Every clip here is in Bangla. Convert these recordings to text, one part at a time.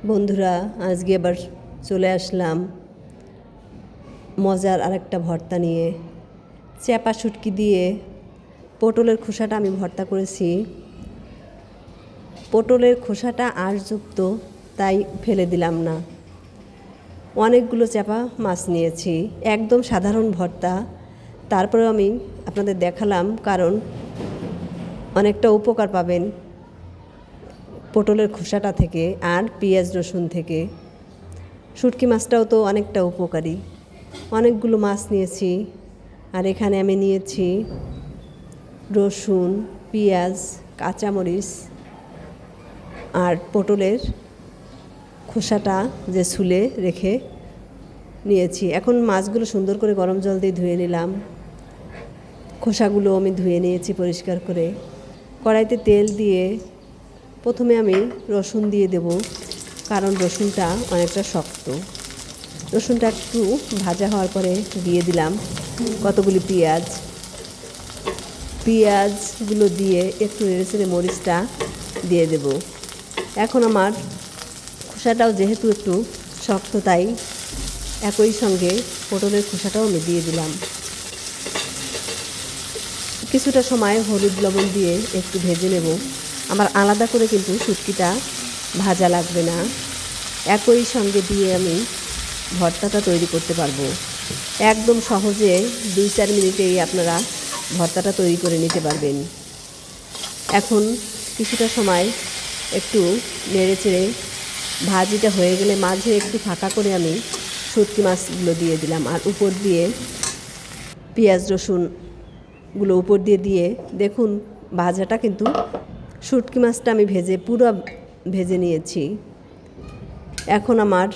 বন্ধুরা, আজকে আবার চলে আসলাম মজার আরেকটা ভর্তা নিয়ে। চ্যাপা শুটকি দিয়ে পটলের খোসাটা আমি ভর্তা করেছি। পটলের খোসাটা আঁশযুক্ত, তাই ফেলে দিলাম না। অনেকগুলো চ্যাপা মাছ নিয়েছি, একদম সাধারণ ভর্তা। তারপরেও আমি আপনাদের দেখালাম, কারণ অনেকটা উপকার পাবেন পটলের খোসাটা থেকে আর পেঁয়াজ রসুন থেকে। শুটকি মাছটাও তো অনেকটা উপকারী। অনেকগুলো মাছ নিয়েছি, আর এখানে আমি নিয়েছি রসুন, পেঁয়াজ, কাঁচামরিচ আর পটলের খোসাটা যে ছুলে রেখে নিয়েছি। এখন মাছগুলো সুন্দর করে গরম জল দিয়ে ধুয়ে নিলাম। খোসাগুলো আমি ধুয়ে নিয়েছি পরিষ্কার করে। কড়াইতে তেল দিয়ে প্রথমে আমি রসুন দিয়ে দেব, কারণ রসুনটা অনেকটা শক্ত। রসুনটা একটু ভাজা হওয়ার পরে দিয়ে দিলাম কতগুলি পেঁয়াজগুলো দিয়ে একটু নেড়েচেড়ে মরিচটা দিয়ে দেব। এখন আমার খোসাটাও যেহেতু একটু শক্ত, তাই একই সঙ্গে পটলের খোসাটাও আমি দিয়ে দিলাম। কিছুটা সময় হলুদ লবণ দিয়ে একটু ভেজে নেব। আমার আলাদা করে কিন্তু শুটকিটা ভাজা লাগবে না, একই সঙ্গে দিয়ে আমি ভর্তাটা তৈরি করতে পারবো। একদম সহজে 2-4 মিনিটেই আপনারা ভর্তাটা তৈরি করে নিতে পারবেন। এখন কিছুটা সময় একটু নেড়েচেড়ে ভাজিটা হয়ে গেলে মাঝে একটু ফাঁকা করে আমি শুটকি মাছগুলো দিয়ে দিলাম, আর উপর দিয়ে পেঁয়াজ রসুনগুলো উপর দিয়ে দেখুন ভাজাটা কিন্তু শুটকি মাছটা আমি পুরো ভেজে নিয়েছি। এখন আমার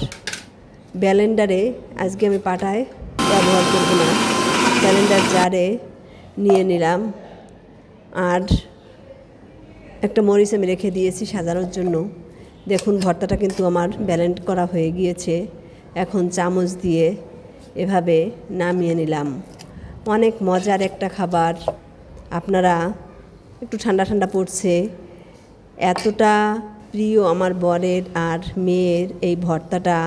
ব্লেন্ডারে, আজকে আমি পাটায় ব্যবহার করব না, ব্লেন্ডার জারে নিয়ে নিলাম। আর একটা মরিচ আমি রেখে দিয়েছি সাজানোর জন্য। দেখুন ভর্তাটা কিন্তু আমার ব্লেন্ড করা হয়ে গিয়েছে। এখন চামচ দিয়ে এভাবে নামিয়ে নিলাম। অনেক মজার একটা খাবার। আপনারা একটু ঠান্ডা ঠান্ডা পড়ছে, এতটা প্রিয় আমার বরের আর মেয়ের এই ভর্তাটা,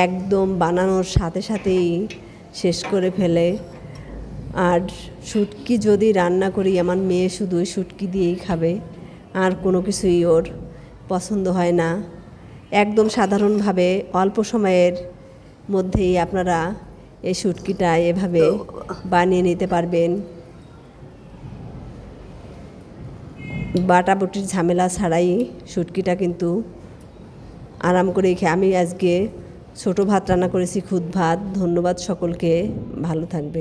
একদম বানানোর সাথে সাথেই শেষ করে ফেলে। আর শুটকি যদি রান্না করি, আমার মেয়ে শুধু শুটকি দিয়েই খাবে, আর কোনো কিছুই ওর পছন্দ হয় না। একদম সাধারণভাবে অল্প সময়ের মধ্যেই আপনারা এই শুটকিটা এভাবে বানিয়ে নিতে পারবেন। বাটাবুটির ঝামেলা ছাড়াই শুটকিটা কিন্তু আরাম করে খেয়ে। আমি আজকে ছোট ভাত রান্না করেছি, খুদ ভাত। ধন্যবাদ সকলকে, ভালো থাকবে।